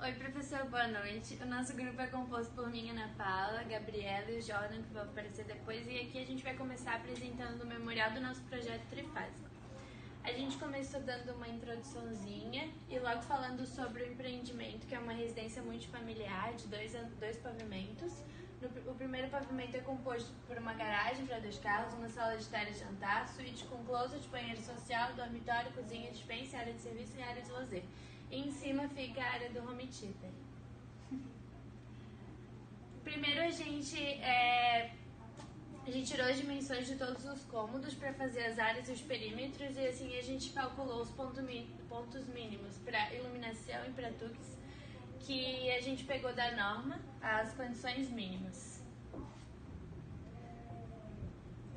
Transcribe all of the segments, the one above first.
Oi, professor, boa noite. O nosso grupo é composto por mim, Ana Paula, Gabriela e o Jordan, que vão aparecer depois. E aqui a gente vai começar apresentando o memorial do nosso projeto trifásico. A gente começou dando uma introduçãozinha e logo falando sobre o empreendimento, que é uma residência multifamiliar de dois pavimentos. O primeiro pavimento é composto por uma garagem para 2 carros, uma sala de estar e jantar, suíte com closet, banheiro social, dormitório, cozinha, dispensa, área de serviço e área de lazer. E em cima fica a área do home theater. Primeiro a gente tirou as dimensões de todos os cômodos para fazer as áreas e os perímetros e assim a gente calculou os pontos mínimos para iluminação e para tugs, que a gente pegou da norma as condições mínimas.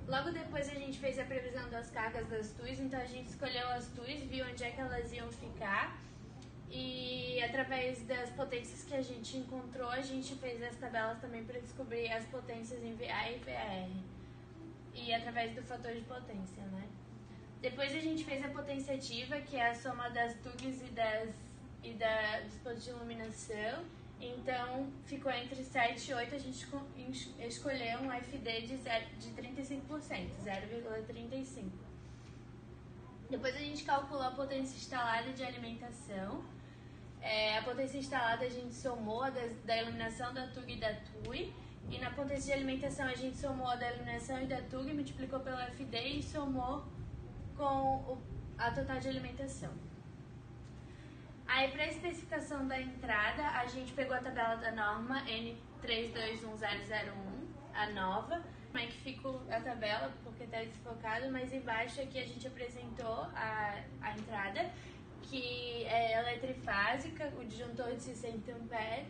Logo depois a gente fez a previsão das cargas das TUIs, então a gente escolheu as TUIs, viu onde é que elas iam ficar e através das potências que a gente encontrou, a gente fez as tabelas também para descobrir as potências em VA e VAR e através do fator de potência, né? Depois a gente fez a potência ativa, que é a soma das TUGs dos pontos de iluminação. Então, ficou entre 7 e 8, a gente escolheu um FD de 35%, 0,35. Depois a gente calculou a potência instalada de alimentação. A potência instalada a gente somou da iluminação da TUG e da TUI. E na potência de alimentação a gente somou a da iluminação e da TUG, multiplicou pelo FD e somou com a total de alimentação. Aí, para a especificação da entrada, a gente pegou a tabela da norma N321001, a nova. Como é que fica a tabela, porque está desfocado, mas embaixo aqui a gente apresentou a entrada, que ela é trifásica, o disjuntor de 60 amperes,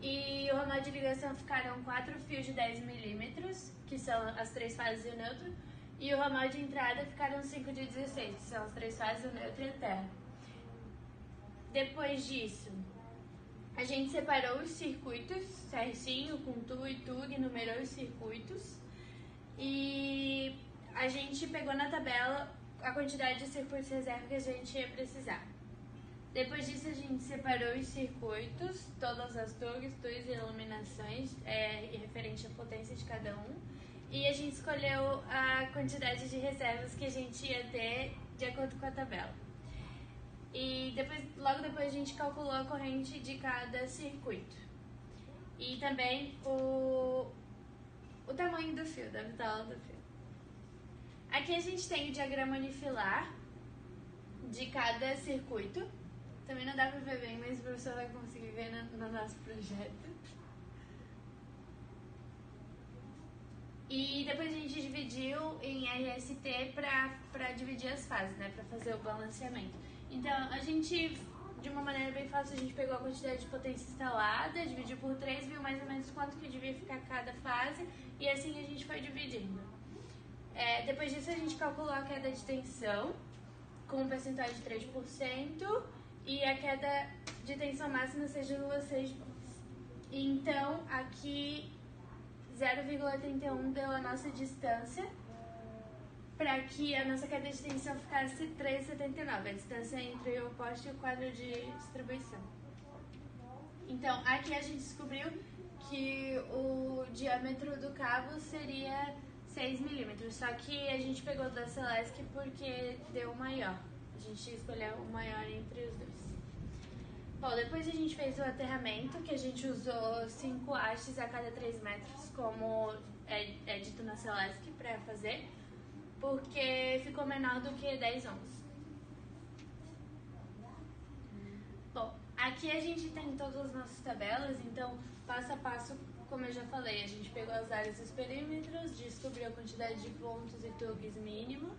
e o ramal de ligação ficaram 4 fios de 10 milímetros, que são as 3 fases e o neutro, e o ramal de entrada ficaram 5 de 16, que são as 3 fases, o neutro e a terra. Depois disso, a gente separou os circuitos certinho, com tu e tug, numerou os circuitos e a gente pegou na tabela a quantidade de circuitos reserva que a gente ia precisar. Depois disso, a gente separou os circuitos, todas as tugs e iluminações, referente à potência de cada um, e a gente escolheu a quantidade de reservas que a gente ia ter de acordo com a tabela. E logo depois a gente calculou a corrente de cada circuito. E também o tamanho do fio, da bitola do fio. Aqui a gente tem o diagrama unifilar de cada circuito. Também não dá para ver bem, mas o professor vai conseguir ver no nosso projeto. E depois a gente dividiu em RST para dividir as fases, né, para fazer o balanceamento. Então, a gente, de uma maneira bem fácil, a gente pegou a quantidade de potência instalada, dividiu por 3, viu mais ou menos quanto que devia ficar cada fase, e assim a gente foi dividindo. Depois disso, a gente calculou a queda de tensão, com um percentual de 3%, e a queda de tensão máxima 6,6 volts. Então, aqui 0,31 deu a nossa distância para que a nossa queda de tensão ficasse 3,79, a distância entre o poste e o quadro de distribuição. Então, aqui a gente descobriu que o diâmetro do cabo seria 6 milímetros, só que a gente pegou da Celesc porque deu o maior. A gente escolheu o maior entre os dois. Bom, depois a gente fez o aterramento, que a gente usou 5 hastes a cada 3 metros, como é dito na Celesc, para fazer, porque ficou menor do que 10 ohms. Bom, aqui a gente tem todas as nossas tabelas, então passo a passo, como eu já falei, a gente pegou as áreas dos perímetros, descobriu a quantidade de pontos e tugs mínimo.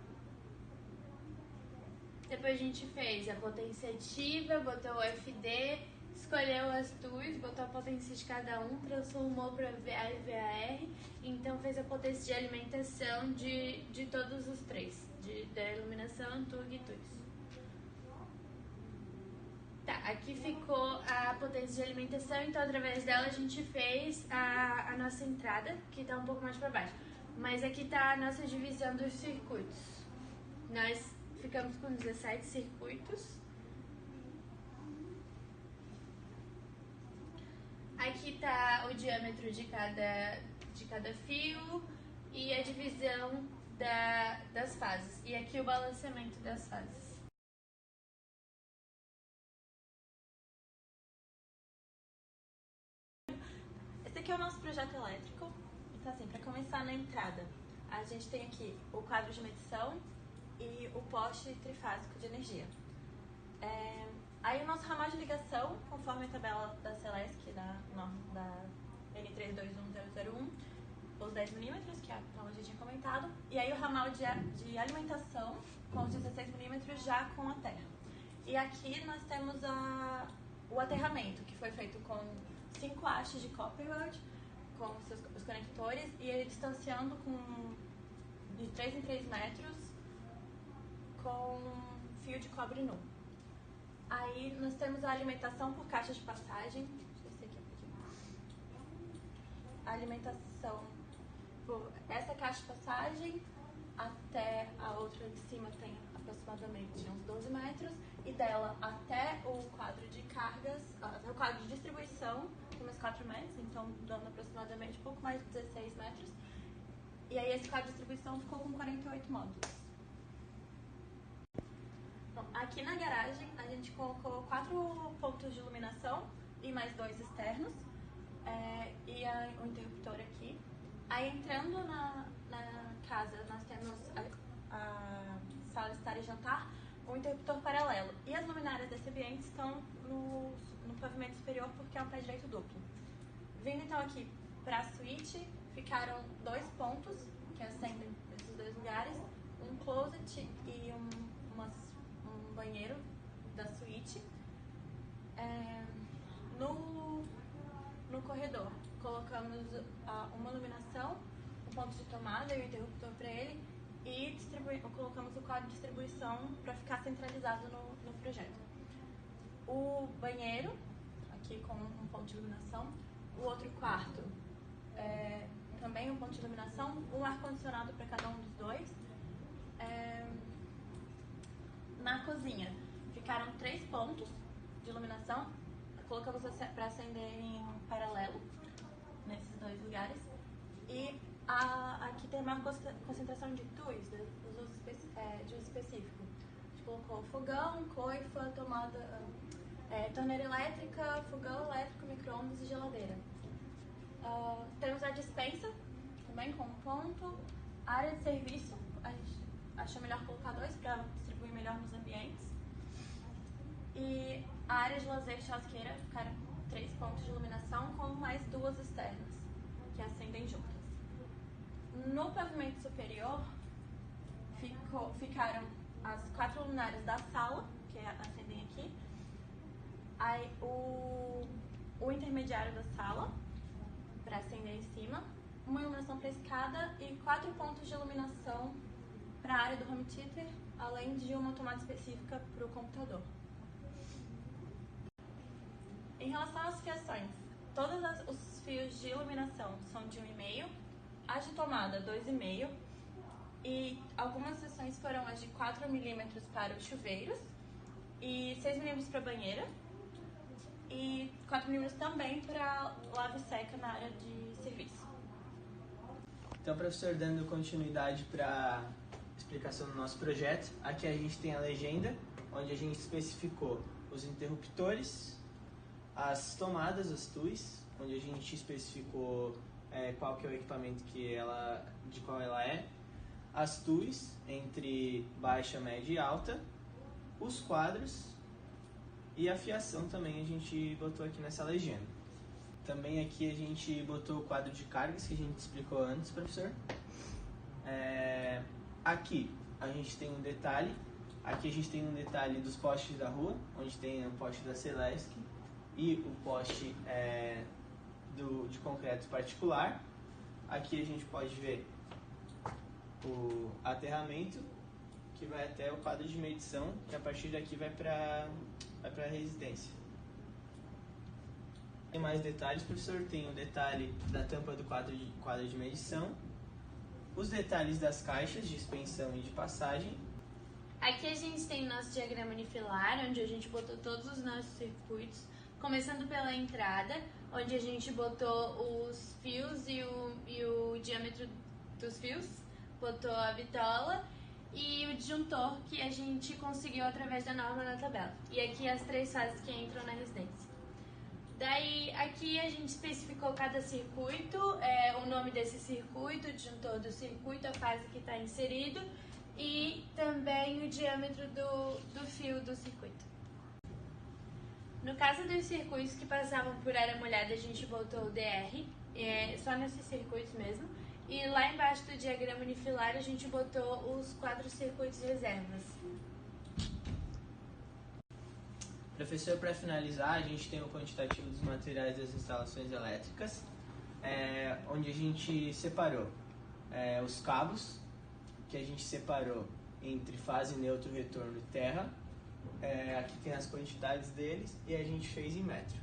Depois a gente fez a potência ativa, botou o FD, escolheu as TUs, botou a potência de cada um, transformou para VA e VAR, então fez a potência de alimentação de todos os três, da iluminação, TUG e TUs. Tá, aqui ficou a potência de alimentação, então através dela a gente fez a nossa entrada, que está um pouco mais para baixo. Mas aqui está a nossa divisão dos circuitos. Nós ficamos com 17 circuitos tá o diâmetro de cada fio e a divisão das fases. E aqui o balanceamento das fases. Esse aqui é o nosso projeto elétrico. Então assim, para começar na entrada, a gente tem aqui o quadro de medição e o poste trifásico de energia. Aí o nosso ramal de ligação, conforme a tabela da Celesc, da N321001, os 10 milímetros, que a Paula já tinha comentado, e aí o ramal de alimentação com os 16 milímetros já com a terra. E aqui nós temos o aterramento, que foi feito com 5 hastes de copper rod, com os conectores, e ele distanciando de 3 em 3 metros com fio de cobre nu. Aí nós temos a alimentação por caixa de passagem. Deixa eu descer aqui um pouquinho. A alimentação por essa caixa de passagem até a outra de cima tem aproximadamente uns 12 metros. E dela até o quadro de cargas, até o quadro de distribuição, tem uns 4 metros, então dando aproximadamente um pouco mais de 16 metros. E aí esse quadro de distribuição ficou com 48 módulos. Bom, aqui na garagem a gente colocou 4 pontos de iluminação e mais 2 externos, e o interruptor aqui. Aí entrando na casa nós temos a sala de estar e jantar, um interruptor paralelo. E as luminárias desse ambiente estão no pavimento superior porque é um pé direito duplo. Vindo então aqui para a suíte, ficaram 2 pontos que acendem nesses 2 lugares, um closet e um banheiro da suíte. No corredor colocamos uma iluminação, um ponto de tomada e um interruptor para ele, e colocamos o quadro de distribuição para ficar centralizado no projeto. O banheiro, aqui com um ponto de iluminação, o outro quarto também um ponto de iluminação, um ar-condicionado para cada um dos 2. Na cozinha ficaram 3 pontos de iluminação, colocamos para acender em paralelo nesses 2 lugares. E aqui tem uma concentração de TUIs, de uso específico. A gente colocou fogão, coifa, tomada, torneira elétrica, fogão elétrico, micro-ondas e geladeira. Temos a despensa, também com um ponto. A área de serviço, a gente achou melhor colocar 2 para distribuir melhor nos ambientes. E a área de lazer e churrasqueira ficaram 3 pontos de iluminação com mais 2 externas, que acendem juntas. No pavimento superior ficaram as 4 luminárias da sala, que acendem aqui. Aí o intermediário da sala, para acender em cima. Uma iluminação para a escada e 4 pontos de iluminação para a área do home theater, além de uma tomada específica para o computador. Em relação às fiações, todos os fios de iluminação são de 1,5, as de tomada 2,5, e algumas seções foram as de 4 milímetros para os chuveiros e 6 milímetros para a banheira, e 4 milímetros também para lava e seca na área de serviço. Então, professor, dando continuidade para a explicação do nosso projeto, aqui a gente tem a legenda, onde a gente especificou os interruptores, as tomadas, as TUIs, onde a gente especificou qual que é o equipamento de qual ela é, as TUIs entre baixa, média e alta, os quadros e a fiação também a gente botou aqui nessa legenda. Também aqui a gente botou o quadro de cargas que a gente explicou antes, professor. Aqui a gente tem um detalhe, dos postes da rua, onde tem o poste da Celesc e o poste de concreto particular. Aqui a gente pode ver o aterramento, que vai até o quadro de medição, que a partir daqui vai para a residência. Tem mais detalhes, professor? Tem o detalhe da tampa do quadro de medição, os detalhes das caixas de expensão e de passagem. Aqui a gente tem o nosso diagrama unifilar, onde a gente botou todos os nossos circuitos, começando pela entrada, onde a gente botou os fios e o diâmetro dos fios, botou a bitola e o disjuntor que a gente conseguiu através da norma na tabela. E aqui as 3 fases que entram na residência. Daí aqui a gente especificou cada circuito, o nome desse circuito, o disjuntor do circuito, a fase que está inserido e também o diâmetro do fio do circuito. No caso dos circuitos que passavam por área molhada, a gente botou o DR, só nesses circuitos mesmo. E lá embaixo do diagrama unifilar a gente botou os 4 circuitos reservas. Professor, para finalizar, a gente tem o quantitativo dos materiais das instalações elétricas, onde a gente separou os cabos, que a gente separou entre fase, neutro, retorno e terra. Aqui tem as quantidades deles e a gente fez em metro.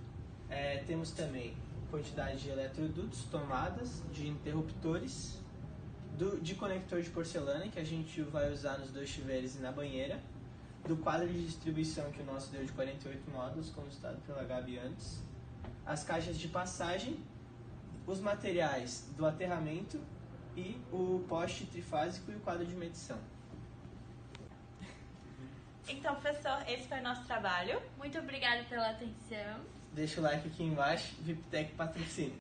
Temos também quantidade de eletrodutos, tomadas, de interruptores, de conector de porcelana, que a gente vai usar nos 2 chuveiros e na banheira, do quadro de distribuição que o nosso deu de 48 módulos, como citado pela Gabi antes, as caixas de passagem, os materiais do aterramento e o poste trifásico e o quadro de medição. Então, professor, esse foi o nosso trabalho. Muito obrigada pela atenção. Deixa o like aqui embaixo, VIPTEC patrocínio.